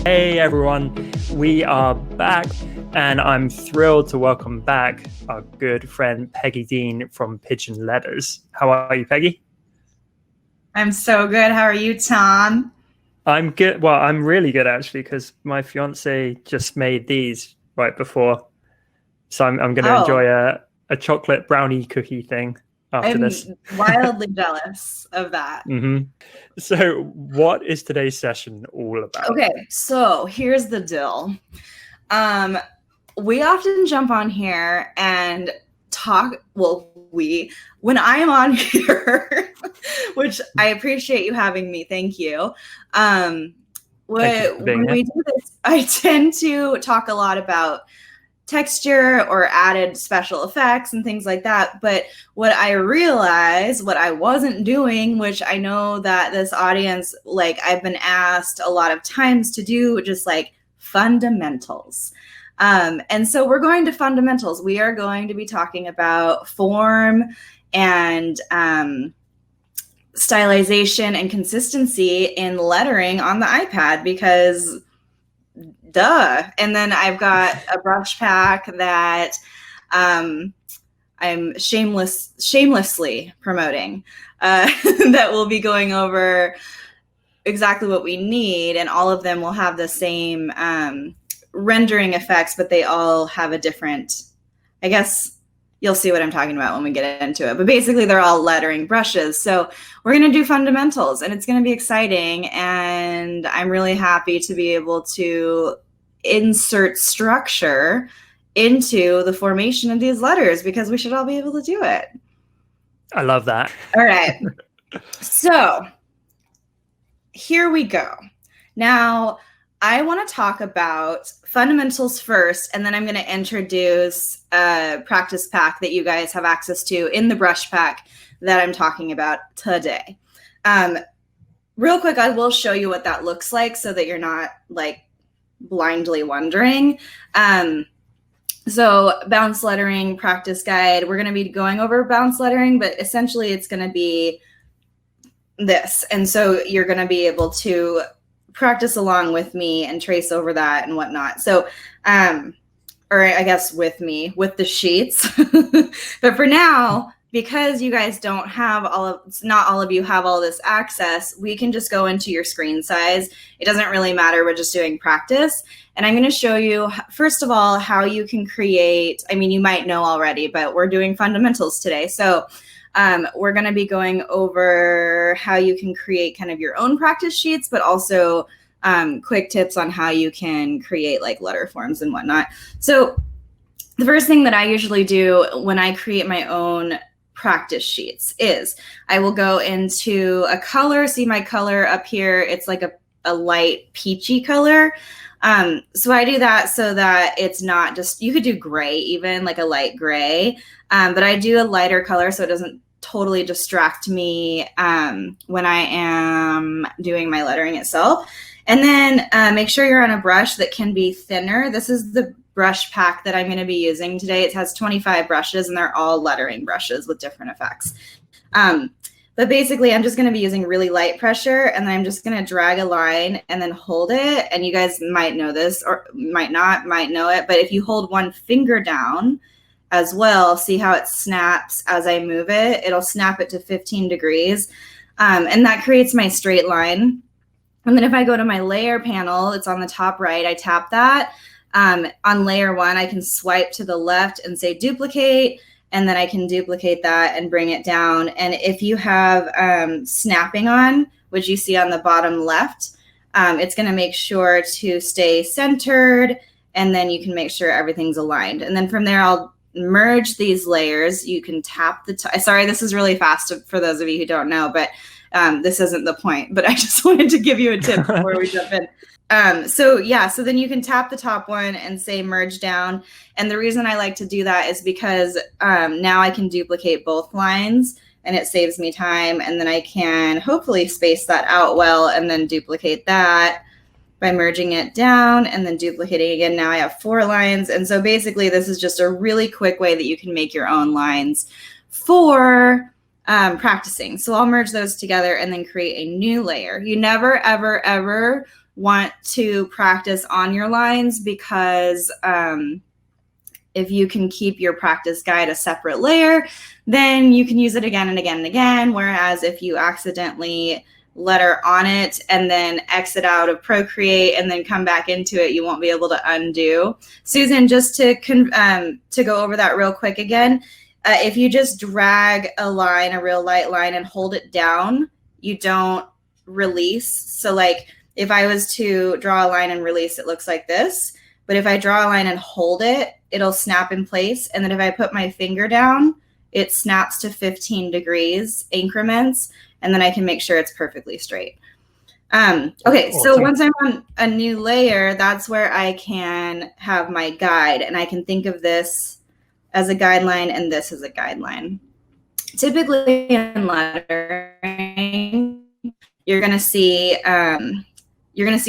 Hey everyone, we are back and I'm thrilled to welcome back our good friend Peggy Dean from Pigeon Letters. How are you, Peggy? I'm so good. How are you, Tom? I'm good. Well, I'm really good actually because my fiance just made these right before. So I'm going to enjoy Oh, a chocolate brownie cookie thing after this. I'm wildly jealous of that. So what is today's session all about? Okay, so here's the deal. Um, we often jump on here and talk. Well, when I'm on here, which I appreciate you having me. Thank you. Thank you for being When here. we do this, I tend to talk a lot about texture or added special effects and things like that. But what I realized, what I wasn't doing, which I know that this audience, like I've been asked a lot of times to do, just like fundamentals. And so we're going to fundamentals. We are going to be talking about form and stylization and consistency in lettering on the iPad because duh. And then I've got a brush pack that I'm shamelessly promoting that will be going over exactly what we need, and all of them will have the same rendering effects, but they all have a different, I guess you'll see what I'm talking about when we get into it. But basically, they're all lettering brushes. So we're going to do fundamentals, and it's going to be exciting. And I'm really happy to be able to insert structure into the formation of these letters because we should all be able to do it. I love that. All right. So here we go. Now, I want to talk about fundamentals first, and then I'm going to introduce a practice pack that you guys have access to in the brush pack that I'm talking about today. Real quick, I will show you what that looks like so that you're not like blindly wondering. So bounce lettering practice guide, we're going to be going over bounce lettering, but essentially it's going to be this. And so you're going to be able to practice along with me and trace over that and whatnot. So, or I guess with me, with the sheets. But for now, because you guys don't have not all of you have all this access, we can just go into your screen size. It doesn't really matter. We're just doing practice. And I'm going to show you, first of all, how you can create, I mean, you might know already, but we're doing fundamentals today. So we're going to be going over how you can create kind of your own practice sheets, but also quick tips on how you can create like letter forms and whatnot. So the first thing that I usually do when I create my own practice sheets is I will go into a color. See my color up here? It's like a light peachy color. So I do that so that it's not just, you could do gray, even like a light gray, but I do a lighter color so it doesn't totally distract me when I am doing my lettering itself. And then make sure you're on a brush that can be thinner. This is the brush pack that I'm going to be using today. It has 25 brushes and they're all lettering brushes with different effects. But basically, I'm just going to be using really light pressure, and then I'm just going to drag a line and then hold it. And you guys might know this or might not, might know it. But if you hold one finger down as well, see how it snaps as I move it? It'll snap it to 15 degrees. And that creates my straight line. And then if I go to my layer panel, it's on the top right, I tap that. On layer one, I can swipe to the left and say duplicate. And then I can duplicate that and bring it down. And if you have snapping on, which you see on the bottom left, it's going to make sure to stay centered. And then you can make sure everything's aligned. And then from there, I'll merge these layers. You can tap the sorry, this is really fast for those of you who don't know, but this isn't the point. But I just wanted to give you a tip before we jump in. So then you can tap the top one and say merge down. And the reason I like to do that is because now I can duplicate both lines and it saves me time. And then I can hopefully space that out well and then duplicate that by merging it down and then duplicating again. Now I have 4 lines. And so basically this is just a really quick way that you can make your own lines for practicing. So I'll merge those together and then create a new layer. You never, ever, ever want to practice on your lines because if you can keep your practice guide a separate layer, then you can use it again and again and again. Whereas if you accidentally letter on it and then exit out of Procreate and then come back into it, you won't be able to undo. Susan, just to go over that real quick again, if you just drag a line, a real light line, and hold it down, you don't release. So like if I was to draw a line and release, it looks like this. But if I draw a line and hold it, it'll snap in place. And then if I put my finger down, it snaps to 15 degrees increments. And then I can make sure it's perfectly straight. Okay, so once I'm on a new layer, that's where I can have my guide. And I can think of this as a guideline and this as a guideline. Typically in lettering, you're gonna see a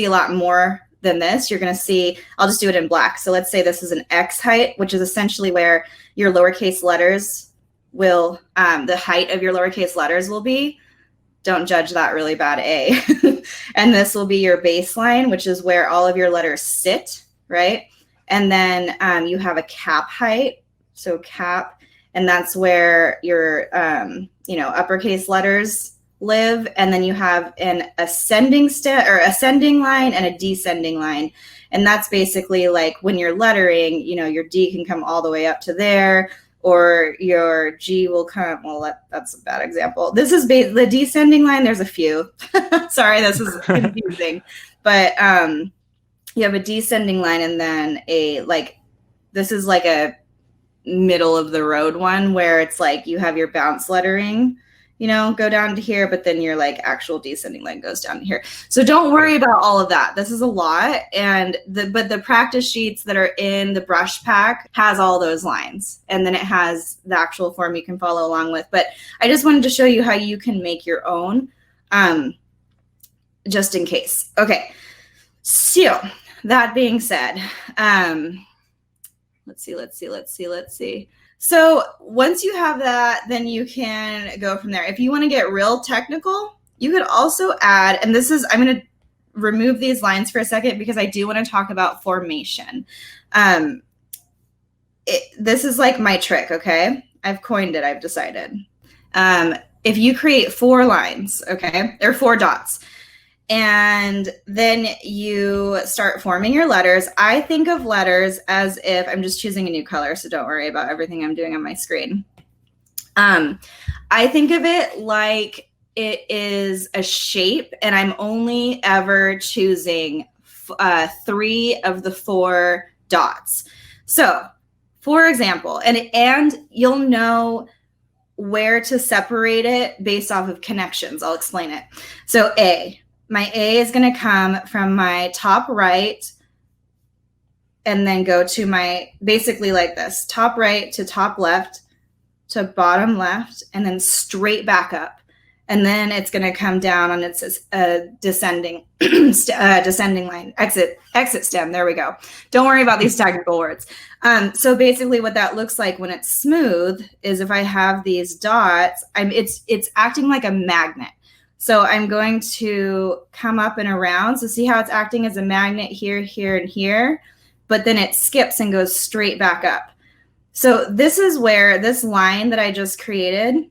lot more than this. You're gonna see, I'll just do it in black. So let's say this is an X height, which is essentially where your lowercase letters will, the height of your lowercase letters will be. Don't judge that really bad A. And this will be your baseline, which is where all of your letters sit, right? And then you have a cap height, so cap, and that's where your uppercase letters live. And then you have an ascending line and a descending line. And that's basically like when you're lettering, your D can come all the way up to there, or your G will come, well, that's a bad example. This is the descending line. There's a few. Sorry, this is confusing. But you have a descending line and then this is like a middle of the road one where it's like you have your bounce lettering, go down to here, but then your like actual descending line goes down to here. So don't worry about all of that. This is a lot. And but the practice sheets that are in the brush pack has all those lines. And then it has the actual form you can follow along with. But I just wanted to show you how you can make your own, just in case. Okay. So that being said, let's see. So once you have that, then you can go from there. If you want to get real technical, you could also add, and I'm going to remove these lines for a second because I do want to talk about formation. This is like my trick, okay? I've coined it, I've decided. If you create 4 lines, okay, or 4 dots, and then you start forming your letters. I think of letters as if I'm just choosing a new color, so don't worry about everything I'm doing on my screen. I think of it like it is a shape, and I'm only ever choosing 3 of the 4 dots. So, for example, and you'll know where to separate it based off of connections. I'll explain it. So my A is going to come from my top right and then go to my, basically like this, top right to top left to bottom left, and then straight back up. And then it's going to come down on its descending descending line, exit stem. There we go. Don't worry about these technical words. So basically what that looks like when it's smooth is if I have these dots, it's acting like a magnet. So I'm going to come up and around. So see how it's acting as a magnet here, here, and here, but then it skips and goes straight back up. So this is where this line that I just created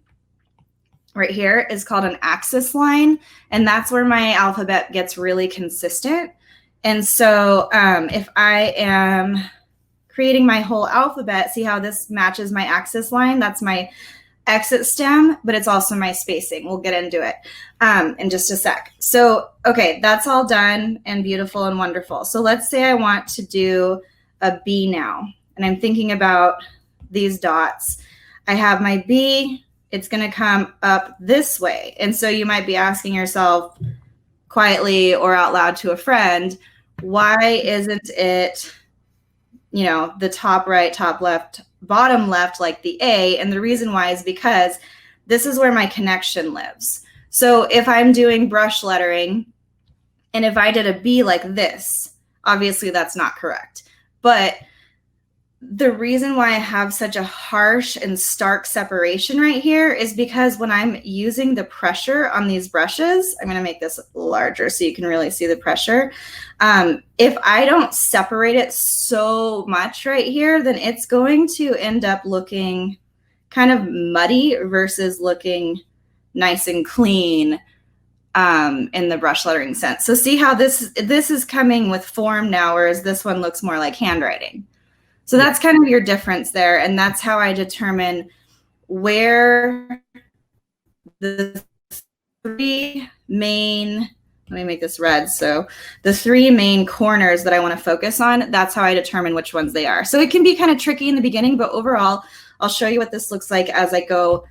right here is called an axis line. And that's where my alphabet gets really consistent. And so if I am creating my whole alphabet, see how this matches my axis line? That's my exit stem, but it's also my spacing. We'll get into it in just a sec. So, okay, that's all done and beautiful and wonderful. So let's say I want to do a B now, and I'm thinking about these dots. I have my B, it's going to come up this way. And so you might be asking yourself quietly or out loud to a friend, why isn't it, the top right, top left, bottom left like the A? And the reason why is because this is where my connection lives. So if I'm doing brush lettering and if I did a B like this, obviously that's not correct. But the reason why I have such a harsh and stark separation right here is because when I'm using the pressure on these brushes, I'm going to make this larger so you can really see the pressure. If I don't separate it so much right here, then it's going to end up looking kind of muddy versus looking nice and clean in the brush lettering sense. So see how this is coming with form now, whereas this one looks more like handwriting. So that's kind of your difference there. And that's how I determine where the three main, let me make this red. So the three main corners that I want to focus on, that's how I determine which ones they are. So it can be kind of tricky in the beginning, but overall, I'll show you what this looks like as I go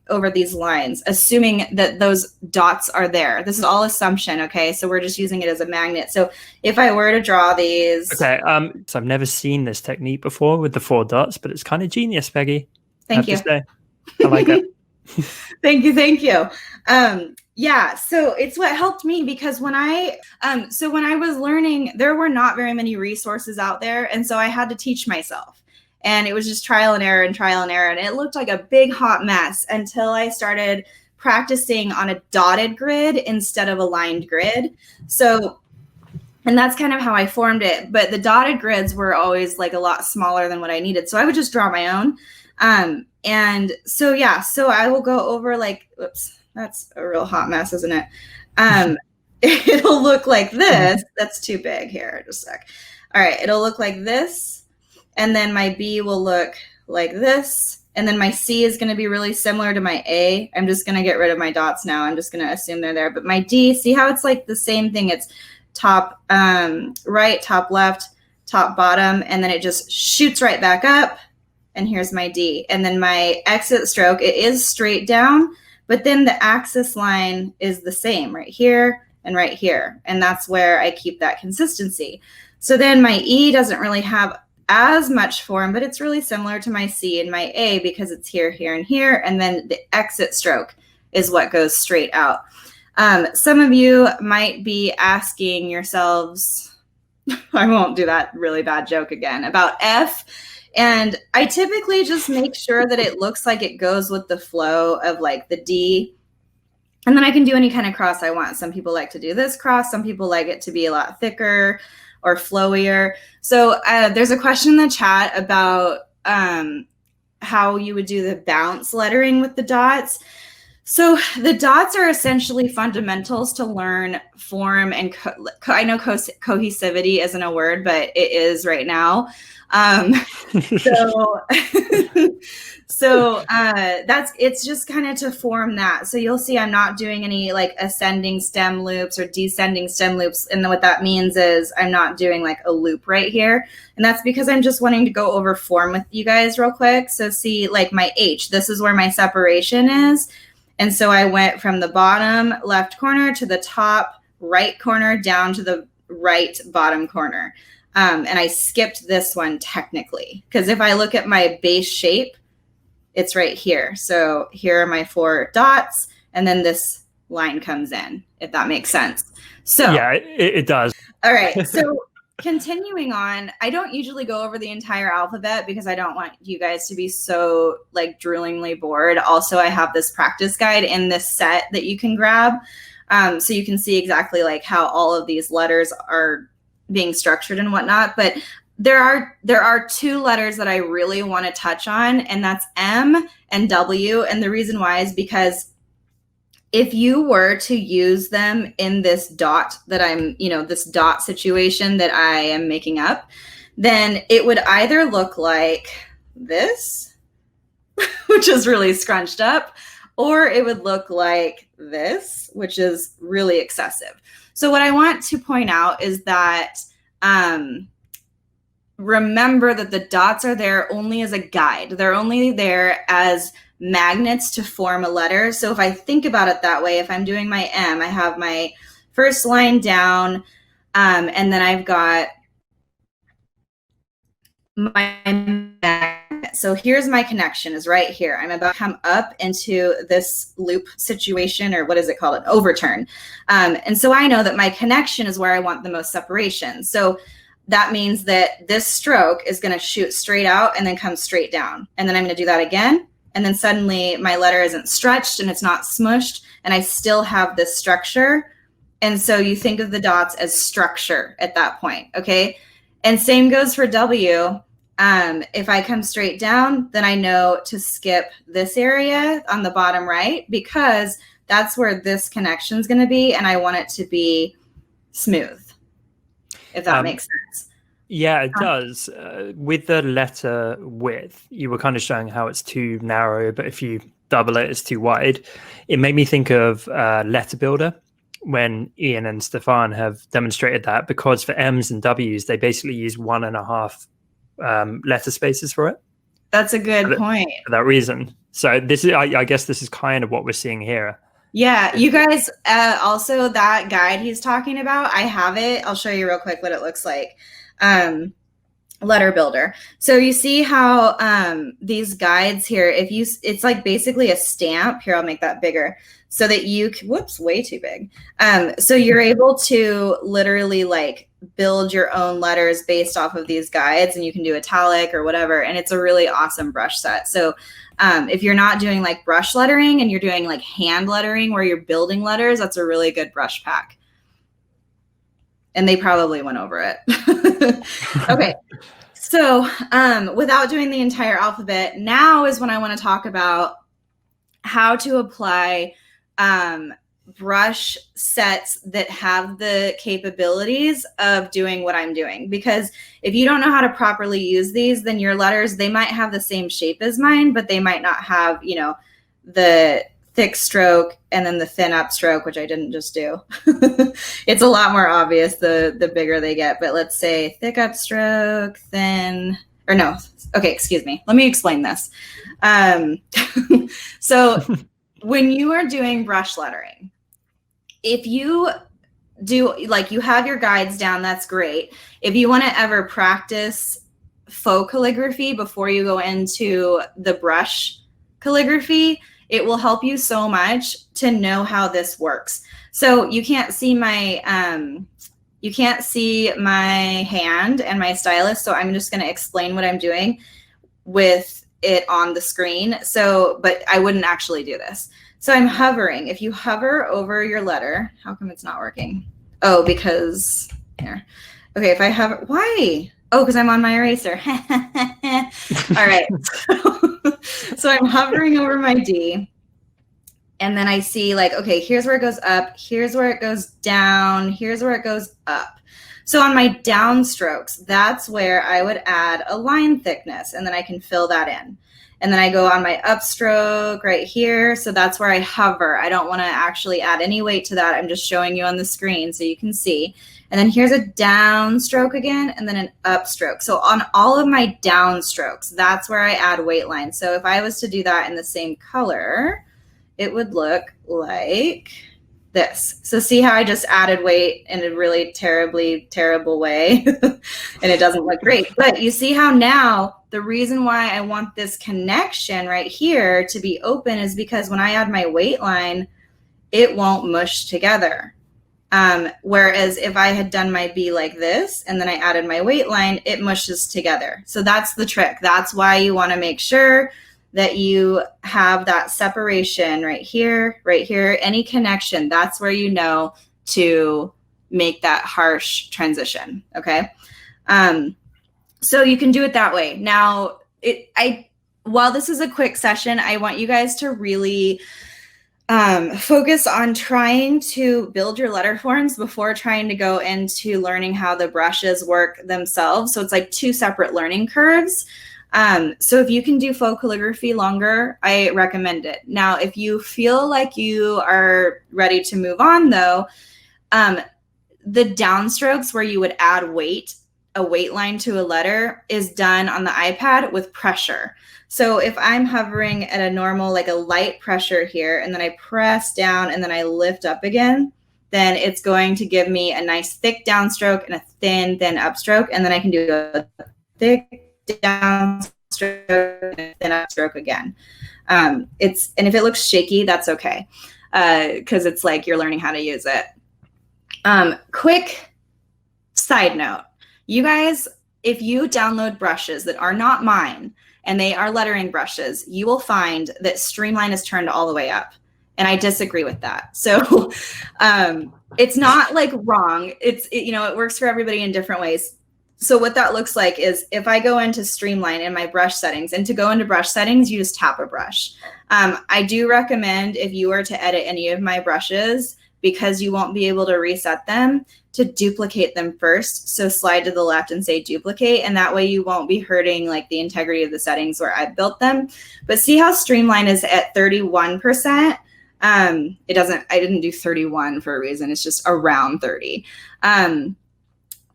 over these lines, assuming that those dots are there. This is all assumption, okay? So we're just using it as a magnet. So if I were to draw these... Okay, so I've never seen this technique before with the 4 dots, but it's kind of genius, Peggy. Thank you. I like it. Thank you. Yeah, so it's what helped me because when I was learning, there were not very many resources out there, and so I had to teach myself. And it was just trial and error. And it looked like a big hot mess until I started practicing on a dotted grid instead of a lined grid. So, and that's kind of how I formed it. But the dotted grids were always like a lot smaller than what I needed. So I would just draw my own. And so, yeah, so I will go over like, oops, that's a real hot mess, isn't it? It'll look like this. That's too big here, just a sec. All right, it'll look like this. And then my B will look like this. And then my C is going to be really similar to my A. I'm just going to get rid of my dots now. I'm just going to assume they're there. But my D, see how it's like the same thing? It's top right, top left, top bottom. And then it just shoots right back up. And here's my D. And then my exit stroke, it is straight down. But then the axis line is the same right here and right here. And that's where I keep that consistency. So then my E doesn't really have as much form, but it's really similar to my C and my A because it's here, here, and here. And then the exit stroke is what goes straight out. Some of you might be asking yourselves, I won't do that really bad joke again, about F. And I typically just make sure that it looks like it goes with the flow of like the D. And then I can do any kind of cross I want. Some people like to do this cross. Some people like it to be a lot thicker or flowier. So there's a question in the chat about how you would do the bounce lettering with the dots. So the dots are essentially fundamentals to learn form and I know cohesivity isn't a word, but it is right now. So it's just kind of to form that. So you'll see I'm not doing any like ascending stem loops or descending stem loops. And what that means is I'm not doing like a loop right here. And that's because I'm just wanting to go over form with you guys real quick. So see like my H, this is where my separation is. And so I went from the bottom left corner to the top right corner down to the right bottom corner. And I skipped this one technically, because if I look at my base shape, it's right here. So here are my 4 dots, and then this line comes in, if that makes sense. So yeah, it does. All right. So continuing on, I don't usually go over the entire alphabet because I don't want you guys to be so like droolingly bored. Also, I have this practice guide in this set that you can grab. So you can see exactly like how all of these letters are being structured and whatnot. But there are 2 letters that I really want to touch on, and that's M and W. And the reason why is because if you were to use them in this dot that I'm, this dot situation that I am making up, then it would either look like this, which is really scrunched up, or it would look like this, which is really excessive. So what I want to point out is that remember that the dots are there only as a guide. They're only there as magnets to form a letter. So if I think about it that way, if I'm doing my M, I have my first line down, and then I've got my magnet. So here's my connection is right here. I'm about to come up into this loop situation, or what is it called? An overturn. And so I know that my connection is where I want the most separation. So that means that this stroke is going to shoot straight out and then come straight down. And then I'm going to do that again. And then suddenly my letter isn't stretched and it's not smushed, and I still have this structure. And so you think of the dots as structure at that point, okay? And same goes for W. If I come straight down, then I know to skip this area on the bottom right, because that's where this connection is going to be, and I want it to be smooth, if that makes sense. Yeah, it does. With the letter width, you were kind of showing how it's too narrow, but if you double it, it's too wide. It made me think of Letter Builder, when Ian and Stefan have demonstrated that, because for M's and W's, they basically use 1.5 letter spaces for it. That's a good point. For that reason. So this is, I guess this is kind of what we're seeing here. Yeah, you guys, also that guide he's talking about, I have it. I'll show you real quick what it looks like. Letter Builder. So you see how these guides here, it's like basically a stamp. Here, I'll make that bigger so that you can, whoops, way too big. So you're able to literally like build your own letters based off of these guides, and you can do italic or whatever. And it's a really awesome brush set. So if you're not doing like brush lettering and you're doing like hand lettering where you're building letters, that's a really good brush pack. And they probably went over it. Okay. So without doing the entire alphabet, now is when I want to talk about how to apply brush sets that have the capabilities of doing what I'm doing. Because if you don't know how to properly use these, then your letters, they might have the same shape as mine, but they might not have, you know, the thick stroke and then the thin upstroke, which I didn't just do. It's a lot more obvious the bigger they get, but let's say thick upstroke, thin, or no, okay, excuse me. Let me explain this. So when you are doing brush lettering, if you do, like you have your guides down, that's great. If you want to ever practice faux calligraphy before you go into the brush calligraphy, it will help you so much to know how this works. So you can't see my hand and my stylus. So I'm just going to explain what I'm doing with it on the screen. So, but I wouldn't actually do this. So I'm hovering. If you hover over your letter, how come it's not working? Oh, because here. Okay, if I hover, why? Oh, because I'm on my eraser. All right. So I'm hovering over my D. And then I see like, okay, here's where it goes up. Here's where it goes down. Here's where it goes up. So on my down strokes, that's where I would add a line thickness, and then I can fill that in. And then I go on my upstroke right here. So that's where I hover. I don't want to actually add any weight to that. I'm just showing you on the screen so you can see. And then here's a downstroke again, and then an upstroke. So on all of my downstrokes, that's where I add weight lines. So if I was to do that in the same color, it would look like this. So see how I just added weight in a really terrible way, and it doesn't look great. But you see how now the reason why I want this connection right here to be open is because when I add my weight line, it won't mush together. Whereas if I had done my B like this, and then I added my weight line, it mushes together. So that's the trick. That's why you want to make sure that you have that separation right here, any connection. That's where you know to make that harsh transition. Okay. So you can do it that way. Now, while this is a quick session, I want you guys to really focus on trying to build your letter forms before trying to go into learning how the brushes work themselves. So it's like two separate learning curves. So if you can do faux calligraphy longer, I recommend it. Now, if you feel like you are ready to move on though, the downstrokes where you would add weight, a weight line to a letter is done on the iPad with pressure. So if I'm hovering at a normal, like a light pressure here, and then I press down and then I lift up again, then it's going to give me a nice thick downstroke and a thin upstroke. And then I can do a thick downstroke and thin upstroke again. And if it looks shaky, that's okay. Cause it's like you're learning how to use it. Quick side note. You guys, if you download brushes that are not mine and they are lettering brushes, you will find that Streamline is turned all the way up. And I disagree with that. So it's not like wrong. It works for everybody in different ways. So what that looks like is if I go into Streamline in my brush settings, and to go into brush settings, you just tap a brush. I do recommend, if you were to edit any of my brushes, because you won't be able to reset them, to duplicate them first. So slide to the left and say duplicate, and that way you won't be hurting like the integrity of the settings where I built them. But see how Streamline is at 31%? I didn't do 31 for a reason. It's just around 30.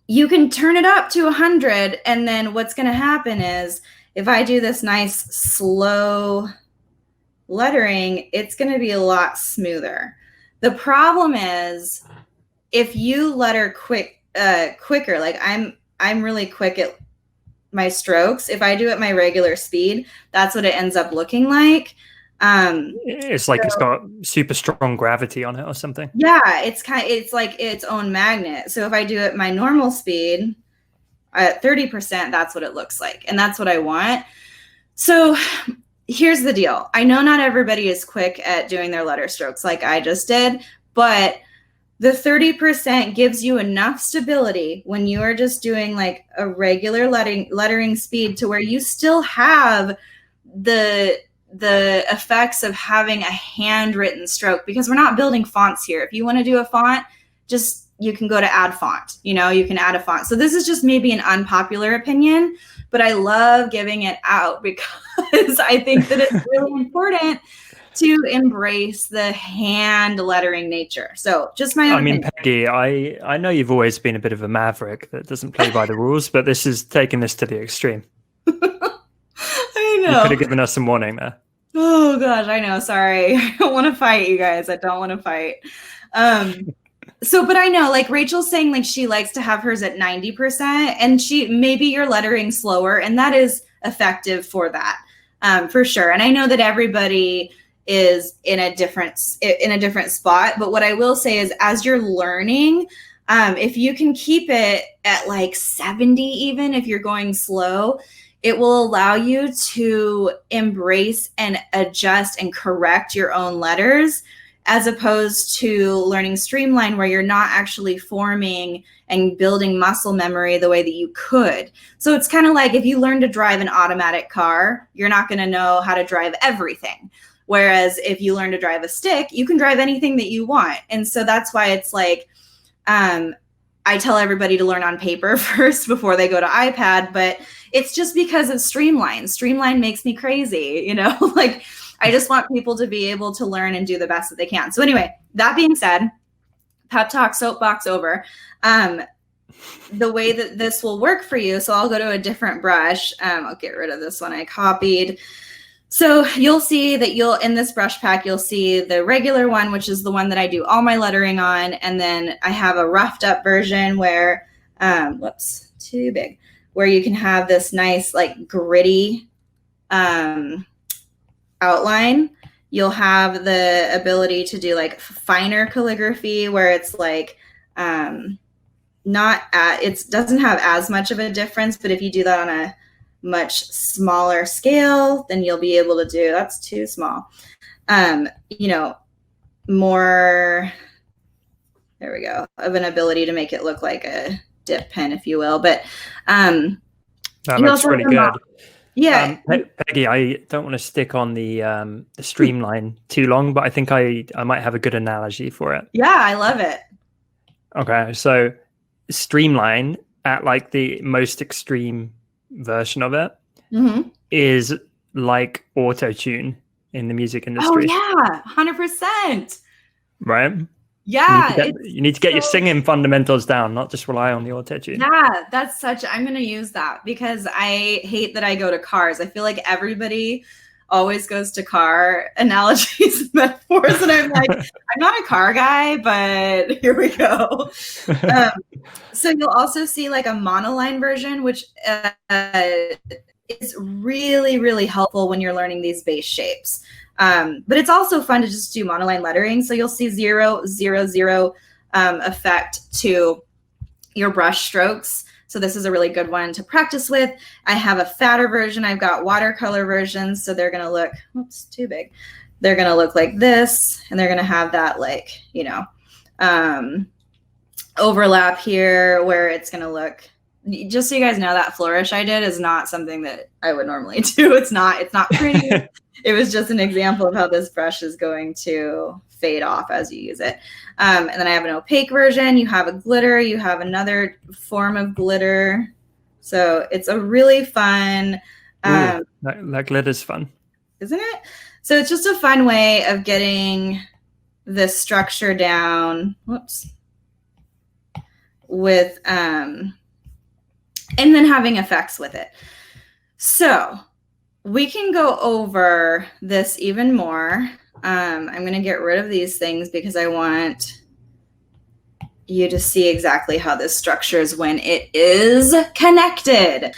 You can turn it up to 100, and then what's going to happen is if I do this nice slow lettering, it's going to be a lot smoother. The problem is if you letter quicker, like I'm really quick at my strokes. If I do it at my regular speed, that's what it ends up looking like. It's like it's got super strong gravity on it or something. Yeah, it's like its own magnet. So if I do it my normal speed at 30%, that's what it looks like. And that's what I want. So here's the deal. I know not everybody is quick at doing their letter strokes like I just did, but the 30% gives you enough stability when you are just doing like a regular lettering speed to where you still have the effects of having a handwritten stroke, because we're not building fonts here. If you want to do a font, you can go to add font, you can add a font. So this is just maybe an unpopular opinion, but I love giving it out because I think that it's really important to embrace the hand lettering nature. So just my own opinion. Peggy, I know you've always been a bit of a maverick that doesn't play by the rules, but this is taking this to the extreme. I know. You could have given us some warning there. Oh gosh, I know. Sorry. I don't want to fight, you guys. I don't want to fight. But I know, like Rachel's saying, like she likes to have hers at 90%, and maybe you're lettering slower, and that is effective for that, for sure. And I know that everybody is in a different spot, but what I will say is, as you're learning, if you can keep it at like 70, even if you're going slow, it will allow you to embrace and adjust and correct your own letters, as opposed to learning Streamline, where you're not actually forming and building muscle memory the way that you could. So it's kind of like if you learn to drive an automatic car, you're not going to know how to drive everything. Whereas if you learn to drive a stick, you can drive anything that you want. And so that's why it's like, I tell everybody to learn on paper first before they go to iPad, but it's just because of Streamline. Streamline makes me crazy, like I just want people to be able to learn and do the best that they can. So anyway, that being said, pep talk soapbox over. The way that this will work for you. So I'll go to a different brush. I'll get rid of this one I copied. So you'll see that in this brush pack, you'll see the regular one, which is the one that I do all my lettering on. And then I have a roughed up version where, whoops, too big, where you can have this nice like gritty outline. You'll have the ability to do like finer calligraphy where it's like, it doesn't have as much of a difference, but if you do that on a much smaller scale, then you'll be able to do, that's too small, more, there we go, of an ability to make it look like a dip pen, if you will. But that looks really good. Yeah. Peggy, I don't want to stick on the Streamline too long, but I think I might have a good analogy for it. Yeah, I love it. Okay, so Streamline at like the most extreme version of it is like auto-tune in the music industry. Oh yeah, 100%. Right? Yeah. You need to get your singing fundamentals down, not just rely on the auto-tune. Yeah, I'm going to use that because I hate that I go to cars. I feel like everybody always goes to car analogies and metaphors, and I'm like, I'm not a car guy, but here we go. So you'll also see like a monoline version, which is really, really helpful when you're learning these base shapes. But it's also fun to just do monoline lettering. So you'll see 0, 0, 0 effect to your brush strokes. So this is a really good one to practice with. I have a fatter version. I've got watercolor versions. So they're going to look, oops, too big. They're going to look like this, and they're going to have that like, you know, overlap here where it's going to look, just so you guys know, that flourish I did is not something that I would normally do. It's not pretty. It was just an example of how this brush is going to fade off as you use it. And then I have an opaque version. You have a glitter. You have another form of glitter. So it's a really fun. That glitter's fun. Isn't it? So it's just a fun way of getting this structure down. Whoops. With, and then having effects with it. So we can go over this even more. I'm going to get rid of these things because I want you to see exactly how this structures when it is connected.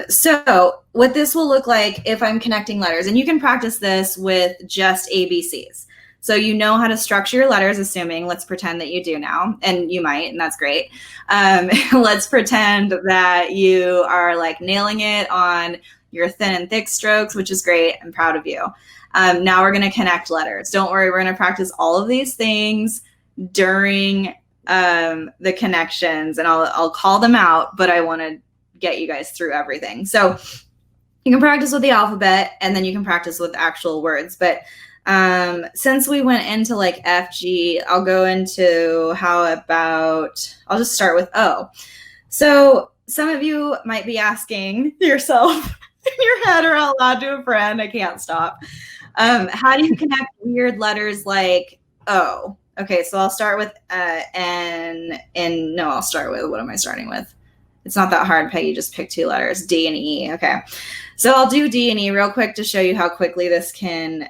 So what this will look like if I'm connecting letters, and you can practice this with just ABCs. So you know how to structure your letters, assuming, let's pretend that you do now, and you might, and that's great. Let's pretend that you are like nailing it on your thin and thick strokes, which is great. I'm proud of you. Now we're going to connect letters. Don't worry, we're going to practice all of these things during the connections, and I'll call them out, but I want to get you guys through everything. So you can practice with the alphabet, and then you can practice with actual words. But since we went into like F, G, I'll go into how about, I'll just start with O. So some of you might be asking yourself in your head or out loud to a friend, I can't stop. How do you connect weird letters like O? Okay, so I'll start with N, and no, I'll start with, what am I starting with? It's not that hard, Peggy, just pick 2 letters, D and E. Okay, so I'll do D and E real quick to show you how quickly this can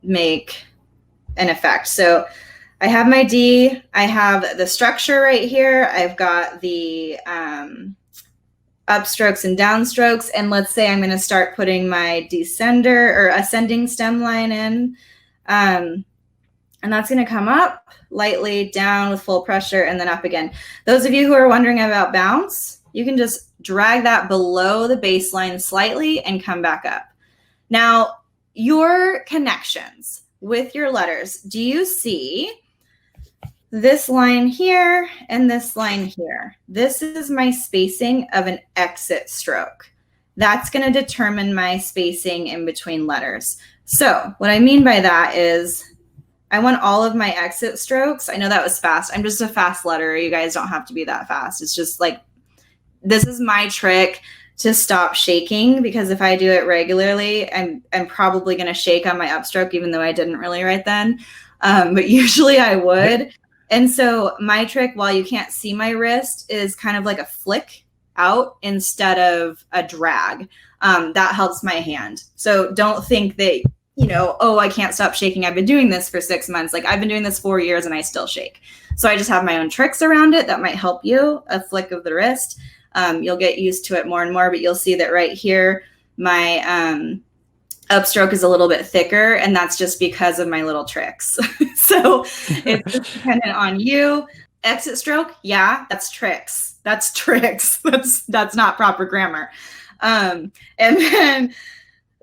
make an effect. So I have my D, I have the structure right here, I've got the upstrokes and downstrokes, and let's say I'm going to start putting my descender or ascending stem line in, and that's going to come up lightly, down with full pressure, and then up again. Those of you who are wondering about bounce, you can just drag that below the baseline slightly and come back up. Now, your connections with your letters, do you see this line here and this line here? This is my spacing of an exit stroke. That's going to determine my spacing in between letters. So what I mean by that is I want all of my exit strokes. I know that was fast. I'm just a fast letterer. You guys don't have to be that fast. It's just like, this is my trick to stop shaking, because if I do it regularly, I'm probably going to shake on my upstroke, even though I didn't really right then. But usually I would. And so my trick, while you can't see my wrist, is kind of like a flick out instead of a drag. That helps my hand. So don't think that, you know, oh, I can't stop shaking. I've been doing this for 6 months. Like, I've been doing this 4 years and I still shake. So I just have my own tricks around it that might help you. A flick of the wrist. You'll get used to it more and more, but you'll see that right here, my upstroke is a little bit thicker, and that's just because of my little tricks. So it's just dependent on you. Exit stroke, yeah, that's tricks. That's tricks. That's not proper grammar. And then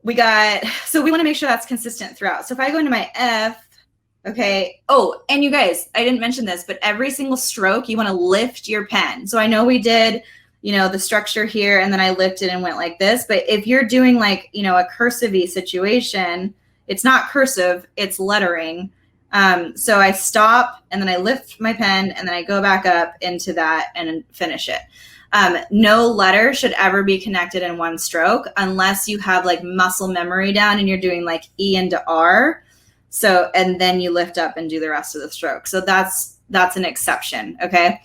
we got, so we want to make sure that's consistent throughout. So if I go into my F, okay. Oh, and you guys, I didn't mention this, but every single stroke, you want to lift your pen. So I know we did, you know, the structure here, and then I lifted and went like this. But if you're doing like, you know, a cursive-y situation, it's not cursive, it's lettering. So I stop, and then I lift my pen, and then I go back up into that and finish it. No letter should ever be connected in one stroke unless you have like muscle memory down and you're doing like E into R. So, and then you lift up and do the rest of the stroke. So that's an exception. Okay.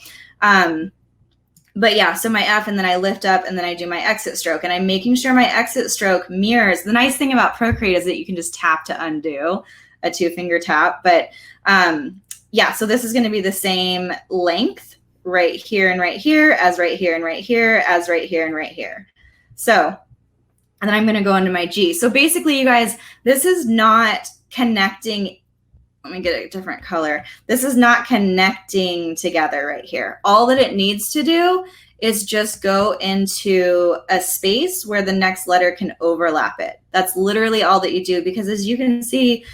But yeah, so my F, and then I lift up, and then I do my exit stroke, and I'm making sure my exit stroke mirrors. The nice thing about Procreate is that you can just tap to undo, a 2-finger tap. But yeah, so this is going to be the same length right here and right here, as right here and right here, as right here and right here. So, and then I'm going to go into my G. So basically, you guys, this is not connecting let me get a different color. This is not connecting together right here. All that it needs to do is just go into a space where the next letter can overlap it. That's literally all that you do, because as you can see,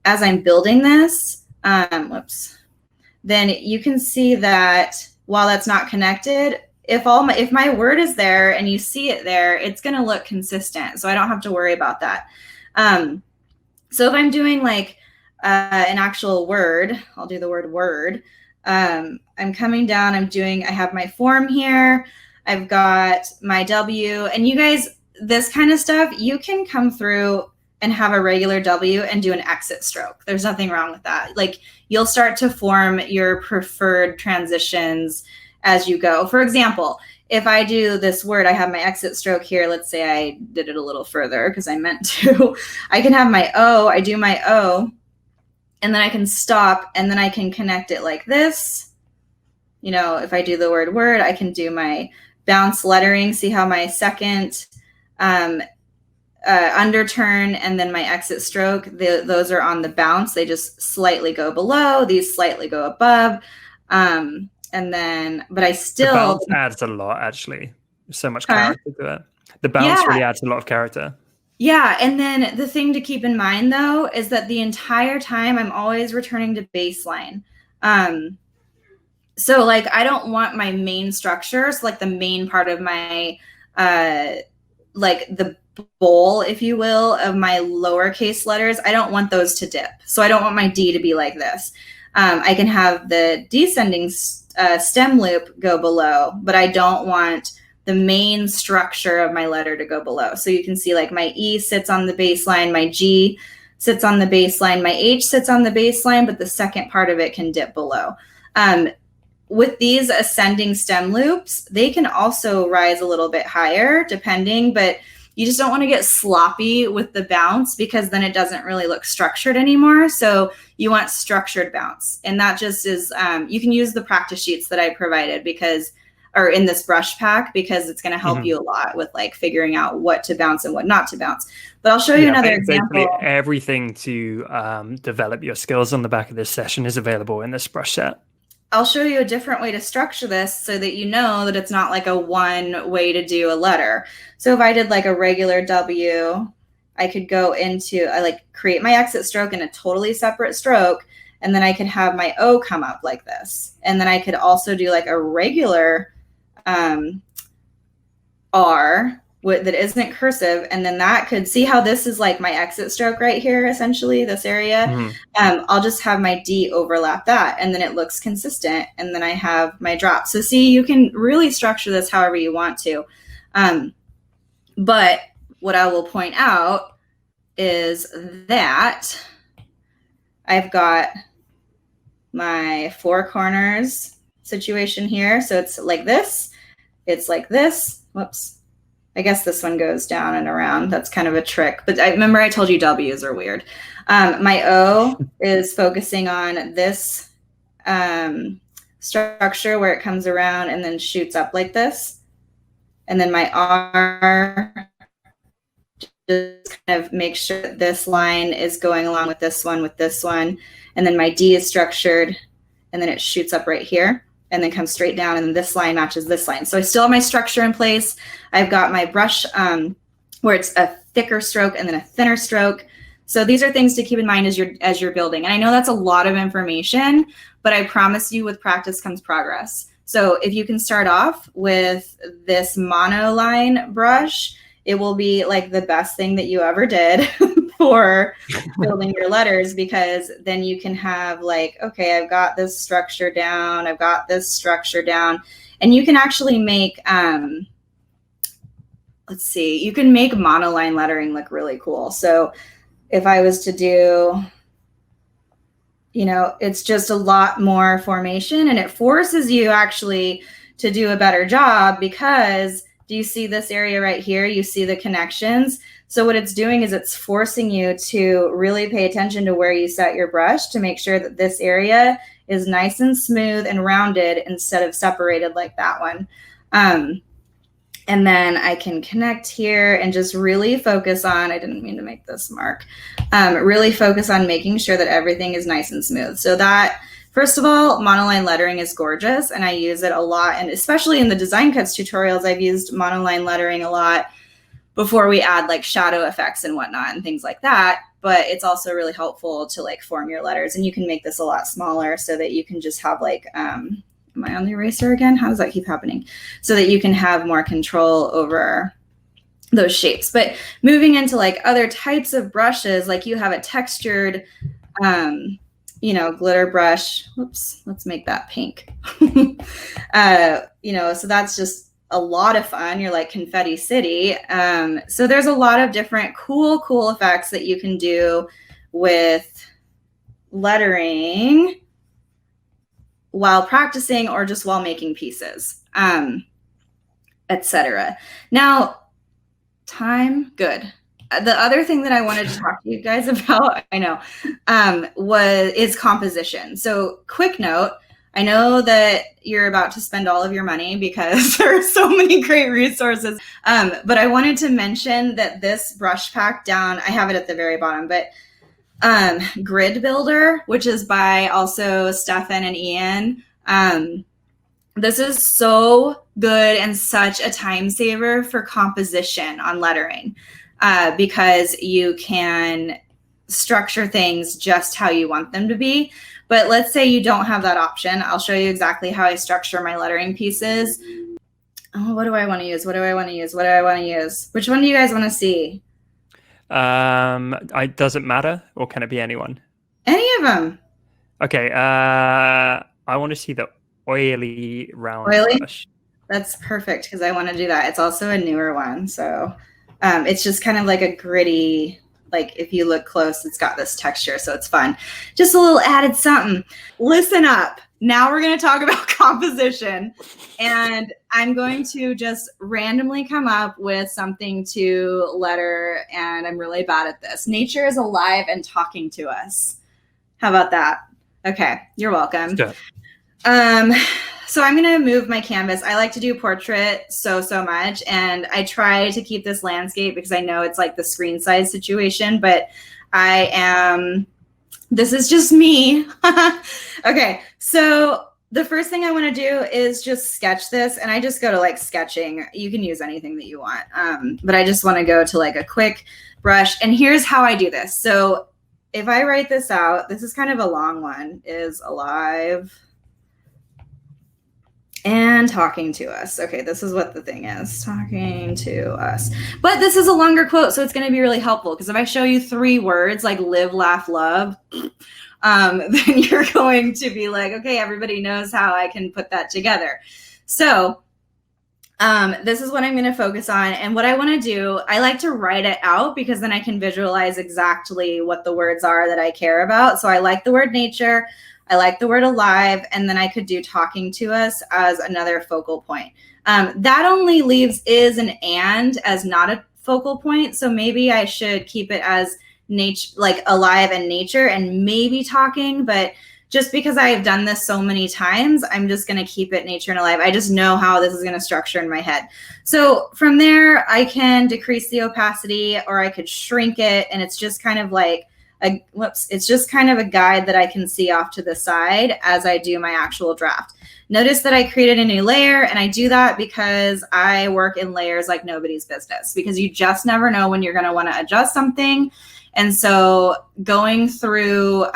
as I'm building this, then you can see that while that's not connected, if my word is there and you see it there, it's going to look consistent. So I don't have to worry about that. So if I'm doing like an actual word, I'll do the word word. I'm coming down, I have my form here. I've got my W, and you guys, this kind of stuff, you can come through and have a regular W and do an exit stroke. There's nothing wrong with that. Like, you'll start to form your preferred transitions as you go. For example, if I do this word, I have my exit stroke here. Let's say I did it a little further because I meant to. I can have my O, I do my O, and then I can stop, and then I can connect it like this. You know, if I do the word word, I can do my bounce lettering. See how my second underturn and then my exit stroke, those are on the bounce. They just slightly go below. These slightly go above. And then, but I still... The bounce adds a lot, actually. So much character to it. The bounce really adds a lot of character. Yeah, and then the thing to keep in mind, though, is that the entire time I'm always returning to baseline. So, like, I don't want my main structure, so like the main part of my, like the bowl, if you will, of my lowercase letters, I don't want those to dip. So I don't want my D to be like this. I can have the descending stem loop go below, but I don't want the main structure of my letter to go below. So you can see like my E sits on the baseline, my G sits on the baseline, my H sits on the baseline, but the second part of it can dip below. With these ascending stem loops, they can also rise a little bit higher depending, but you just don't want to get sloppy with the bounce because then it doesn't really look structured anymore. So you want structured bounce. And that just is, you can use the practice sheets that I provided or in this brush pack, because it's going to help you a lot with like figuring out what to bounce and what not to bounce. But I'll show you another example. Everything to develop your skills on the back of this session is available in this brush set. I'll show you a different way to structure this so that you know that it's not like a one way to do a letter. So if I did like a regular W, I could go into, I like create my exit stroke in a totally separate stroke, and then I could have my O come up like this. And then I could also do like a regular R that isn't cursive, and then that could see how this is like my exit stroke right here, essentially this area. I'll just have my D overlap that, and then it looks consistent, and then I have my drop. So see, you can really structure this however you want to. But what I will point out is that I've got my four corners situation here. So it's like this, it's like this. Whoops. I guess this one goes down and around. That's kind of a trick. But I remember I told you W's are weird. My O is focusing on this structure where it comes around and then shoots up like this. And then my R just kind of make sure that this line is going along with this one, And then my D is structured, and then it shoots up right here, and then comes straight down, and then this line matches this line. So I still have my structure in place. I've got my brush where it's a thicker stroke and then a thinner stroke. So these are things to keep in mind as you're building. And I know that's a lot of information, but I promise you with practice comes progress. So if you can start off with this monoline brush, it will be like the best thing that you ever did for building your letters, because then you can have like, okay, I've got this structure down, I've got this structure down, and you can actually make, let's see, you can make monoline lettering look really cool. So if I was to do, you know, it's just a lot more formation, and it forces you actually to do a better job, because do you see this area right here? You see the connections. So what it's doing is it's forcing you to really pay attention to where you set your brush to make sure that this area is nice and smooth and rounded instead of separated like that one. And then I can connect here and just really focus on, I didn't mean to make this mark, really focus on making sure that everything is nice and smooth. So that, first of all, monoline lettering is gorgeous and I use it a lot. And especially in the design cuts tutorials, I've used monoline lettering a lot before we add like shadow effects and whatnot and things like that. But it's also really helpful to like form your letters, and you can make this a lot smaller so that you can just have like, am I on the eraser again? How does that keep happening? So that you can have more control over those shapes. But moving into like other types of brushes, like you have a textured, you know, glitter brush. Whoops, let's make that pink. You know, so that's just a lot of fun. You're like Confetti City. So there's a lot of different cool effects that you can do with lettering while practicing or just while making pieces, etc. Now, time, good. The other thing that I wanted to talk to you guys about, I know, is composition. So quick note, I know that you're about to spend all of your money because there are so many great resources, but I wanted to mention that this brush pack down, I have it at the very bottom, but Grid Builder, which is by also Stefan and Ian. This is so good and such a time saver for composition on lettering, because you can structure things just how you want them to be. But let's say you don't have that option. I'll show you exactly how I structure my lettering pieces. Oh, what do I want to use? What do I want to use? What do I want to use? Which one do you guys want to see? Does it matter, or can it be anyone? Any of them. Okay. I want to see the oily round brush. That's perfect because I want to do that. It's also a newer one, so it's just kind of like a gritty. Like if you look close, it's got this texture, so it's fun. Just a little added something. Listen up. Now we're going to talk about composition, and I'm going to just randomly come up with something to letter, and I'm really bad at this. Nature is alive and talking to us. How about that? Okay, you're welcome. So I'm going to move my canvas. I like to do portrait so much, and I try to keep this landscape because I know it's like the screen size situation, but this is just me. Okay, so the first thing I want to do is just sketch this, and I just go to like sketching. You can use anything that you want, but I just want to go to like a quick brush, and here's how I do this. So if I write this out, this is kind of a long one, is alive and talking to us. Okay, this is what the thing is, talking to us. But this is a longer quote, so it's going to be really helpful, because if I show you 3 words like live, laugh, love, then you're going to be like, okay, everybody knows how I can put that together. So this is what I'm going to focus on. And what I want to do, I like to write it out because then I can visualize exactly what the words are that I care about. So I like the word nature. I like the word alive, and then I could do talking to us as another focal point. That only leaves is and as not a focal point. So maybe I should keep it as nature, like alive and nature, and maybe talking. But just because I have done this so many times, I'm just going to keep it nature and alive. I just know how this is going to structure in my head. So from there, I can decrease the opacity, or I could shrink it, and it's just kind of like it's just kind of a guide that I can see off to the side as I do my actual draft. Notice that I created a new layer, and I do that because I work in layers like nobody's business, because you just never know when you're going to want to adjust something. And so going through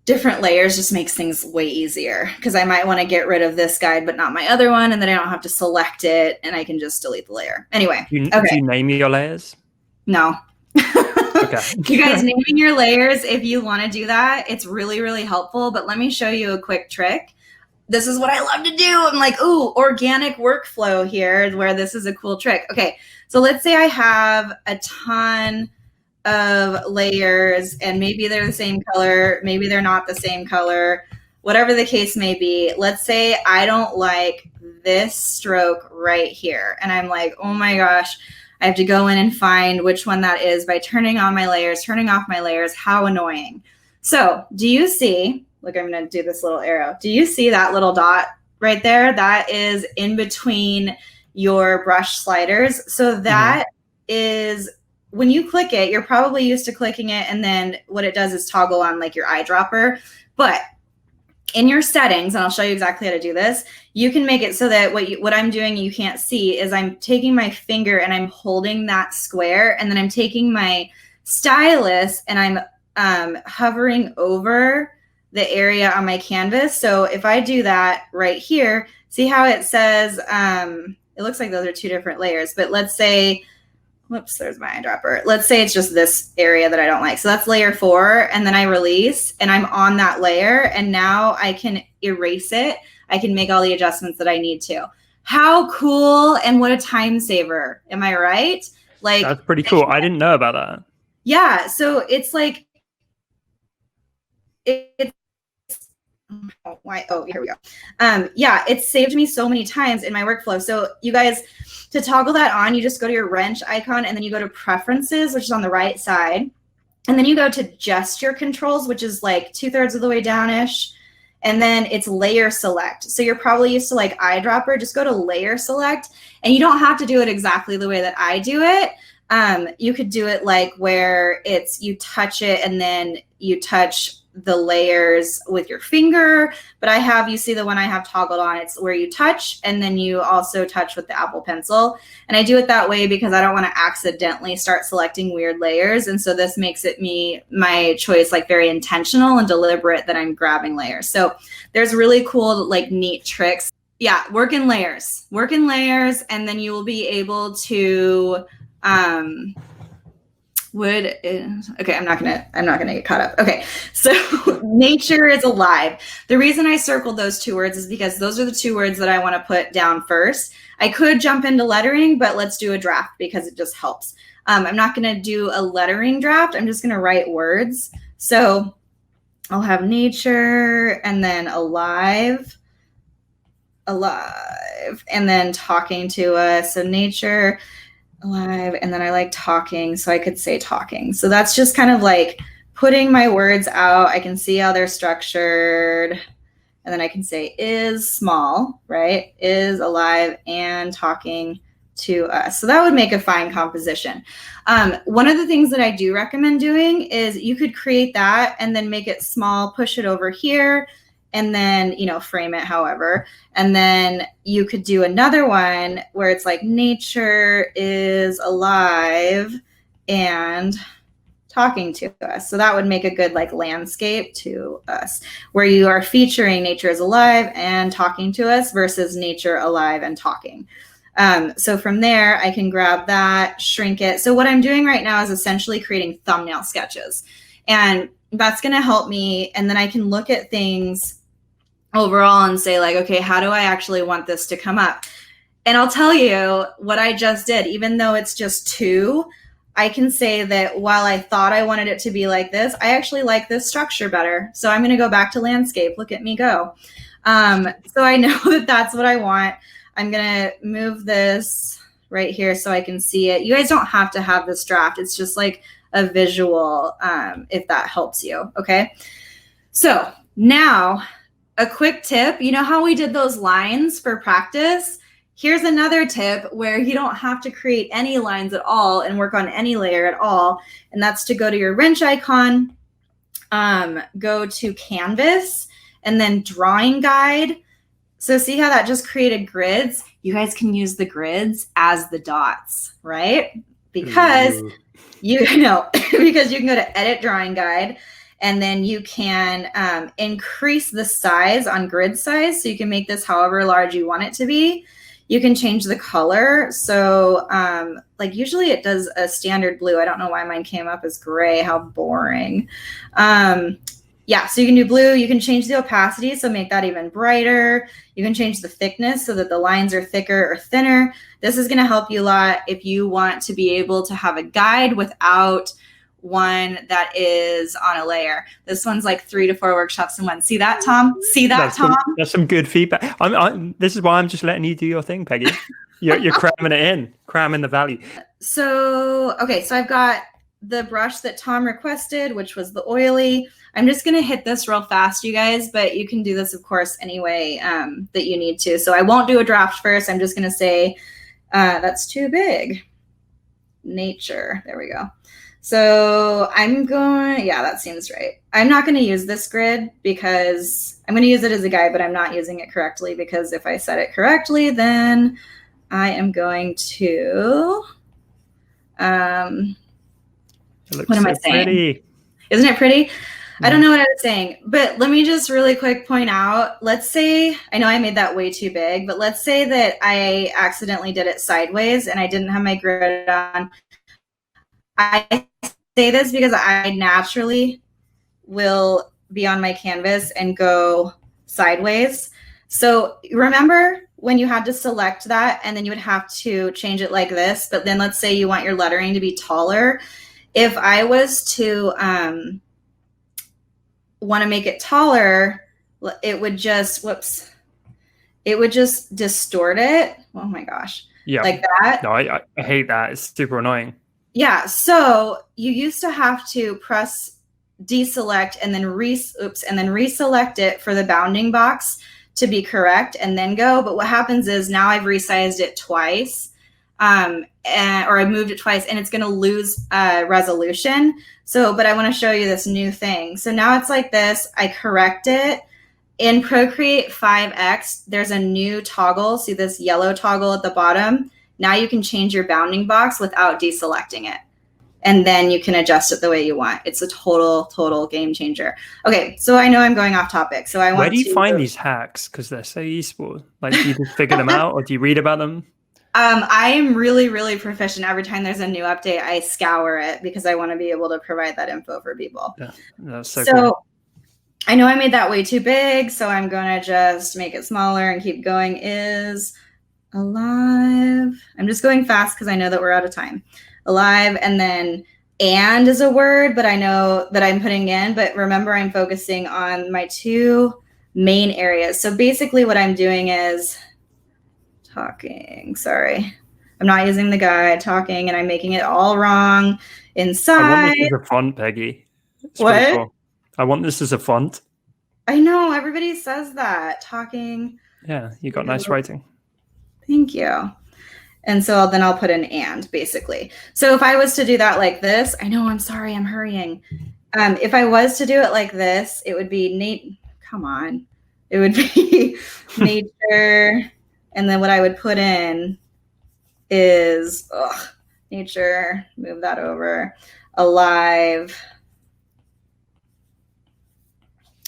different layers just makes things way easier, because I might want to get rid of this guide but not my other one, and then I don't have to select it, and I can just delete the layer. Anyway, do you name your layers? No. Okay. You guys, naming your layers, if you want to do that, it's really helpful. But let me show you a quick trick. This is what I love to do. I'm like, ooh, organic workflow here, where this is a cool trick. Okay, so let's say I have a ton of layers, and maybe they're the same color, maybe they're not the same color, whatever the case may be. Let's say I don't like this stroke right here, and I'm like, oh my gosh, I have to go in and find which one that is by turning on my layers, turning off my layers. How annoying. So do you see, look, I'm going to do this little arrow. Do you see that little dot right there, that is in between your brush sliders. So that is, when you click it, you're probably used to clicking it, and then what it does is toggle on like your eyedropper. But in your settings, and I'll show you exactly how to do this, you can make it so that what I'm doing you can't see is I'm taking my finger and I'm holding that square, and then I'm taking my stylus and I'm hovering over the area on my canvas. So if I do that right here, see how it says, it looks like those are two different layers, but let's say, whoops, there's my eyedropper. Let's say it's just this area that I don't like. So that's layer 4, and then I release, and I'm on that layer, and now I can erase it. I can make all the adjustments that I need to. How cool, and what a time saver. Am I right? Like, that's pretty cool. I didn't know about that. Yeah, so it's like, it's, why? Oh, here we go. Yeah, it's saved me so many times in my workflow. So you guys, to toggle that on, you just go to your wrench icon, and then you go to preferences, which is on the right side. And then you go to gesture controls, which is like 2/3 of the way down-ish. And then it's layer select. So you're probably used to like eyedropper, just go to layer select, and you don't have to do it exactly the way that I do it. You could do it like where it's, you touch it and then you touch the layers with your finger, but I have, you see the one I have toggled on, it's where you touch and then you also touch with the Apple Pencil. And I do it that way because I don't want to accidentally start selecting weird layers. And so this makes it my choice, like very intentional and deliberate that I'm grabbing layers. So there's really cool, like neat tricks. Yeah, work in layers, and then you will be able to, okay, I'm not gonna get caught up. Okay, so nature is alive. The reason I circled those 2 words is because those are the 2 words that I want to put down first. I could jump into lettering, but let's do a draft because it just helps. I'm not gonna do a lettering draft. I'm just gonna write words. So I'll have nature and then alive, and then talking to us. So nature, alive, and then I like talking, so I could say talking. So that's just kind of like putting my words out. I can see how they're structured, and then I can say is small, right? Is alive and talking to us. So that would make a fine composition. One of the things that I do recommend doing is you could create that and then make it small, push it over here, and then, you know, frame it however. And then you could do another one where it's like nature is alive and talking to us. So that would make a good like landscape to us, where you are featuring nature is alive and talking to us versus nature alive and talking. So from there, I can grab that, shrink it. So what I'm doing right now is essentially creating thumbnail sketches. And that's going to help me. And then I can look at things overall and say like, okay, how do I actually want this to come up? And I'll tell you what I just did, even though it's just 2, I can say that while I thought I wanted it to be like this, I actually like this structure better. So I'm going to go back to landscape. Look at me go. So I know that that's what I want. I'm going to move this right here so I can see it. You guys don't have to have this draft. It's just like a visual, if that helps you. Okay. So now, a quick tip, you know how we did those lines for practice? Here's another tip where you don't have to create any lines at all and work on any layer at all. And that's to go to your wrench icon, go to canvas, and then drawing guide. So see how that just created grids? You guys can use the grids as the dots, right? Because you know, because you can go to edit drawing guide, and then you can increase the size on grid size. So you can make this however large you want it to be. You can change the color. So like usually it does a standard blue. I don't know why mine came up as gray. How boring. Yeah, so you can do blue. You can change the opacity, so make that even brighter. You can change the thickness so that the lines are thicker or thinner. This is gonna help you a lot if you want to be able to have a guide without one that is on a layer. This one's like 3 to 4 workshops in one. See that, Tom? See that, Tom? That's some good feedback. This is why I'm just letting you do your thing, Peggy. You're cramming it in, cramming the value. So, okay, so I've got the brush that Tom requested, which was the oily. I'm just going to hit this real fast, you guys, but you can do this, of course, anyway that you need to. So I won't do a draft first. I'm just going to say that's too big. Nature. There we go. So I'm going, yeah, that seems right. I'm not going to use this grid because I'm going to use it as a guide, but I'm not using it correctly because if I set it correctly, then I am going to, what am I saying? Pretty. Isn't it pretty? I don't know what I was saying, but let me just really quick point out, let's say, I know I made that way too big, but let's say that I accidentally did it sideways and I didn't have my grid on. I say this because I naturally will be on my canvas and go sideways. So remember when you had to select that and then you would have to change it like this, but then let's say you want your lettering to be taller. If I was to want to make it taller, it would just, it would just distort it. Oh my gosh. Yeah. Like that. No, I hate that. It's super annoying. Yeah. So you used to have to press deselect and then reselect it for the bounding box to be correct and then go. But what happens is now I've resized it twice. Or I moved it twice and it's going to lose resolution. So, but I want to show you this new thing. So now it's like this, I correct it. In Procreate 5X, there's a new toggle. See this yellow toggle at the bottom? Now you can change your bounding box without deselecting it. And then you can adjust it the way you want. It's a total game changer. Okay, so I know I'm going off topic. So I want to— Where do you find these hacks? Because they're so useful. Like, do you just figure them out or do you read about them? I am really proficient. Every time there's a new update, I scour it because I want to be able to provide that info for people. Yeah, that's so cool. I know I made that way too big, so I'm going to just make it smaller and keep going. Is alive. I'm just going fast because I know that we're out of time. Alive, and then and is a word, but I know that I'm putting in. But remember, I'm focusing on my two main areas. So basically what I'm doing is talking. Sorry, I'm not using the guide, talking, and I'm making it all wrong inside. I want this as a font, Peggy. It's what? cool. I want this as a font. I know, everybody says that. Talking. Yeah, you got nice writing. Thank you. And so then I'll put an and, basically. So if I was to do that like this, I know, I'm sorry, I'm hurrying. If I was to do it like this, it would be come on. It would be nature. And then what I would put in is nature, move that over, alive.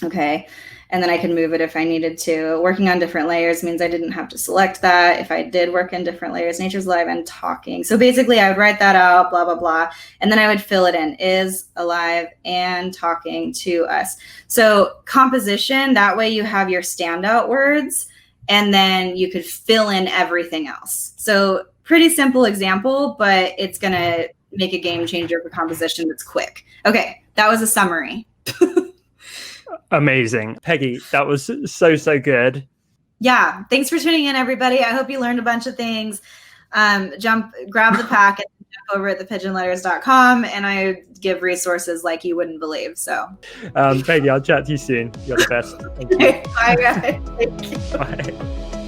Okay. And then I can move it if I needed to. Working on different layers means I didn't have to select that. If I did work in different layers, nature's alive and talking. So basically I would write that out, blah, blah, blah. And then I would fill it in, is alive and talking to us. So composition, that way you have your standout words and then you could fill in everything else. So pretty simple example, but it's going to make a game changer for composition that's quick. Okay, that was a summary. Amazing. Peggy, that was so good. Yeah, thanks for tuning in, everybody. I hope you learned a bunch of things. Grab the pack and jump over at thepigeonletters.com, and I give resources like you wouldn't believe. So, Peggy, I'll chat to you soon. You're the best. Thank you. Bye, guys. Thank you. Bye.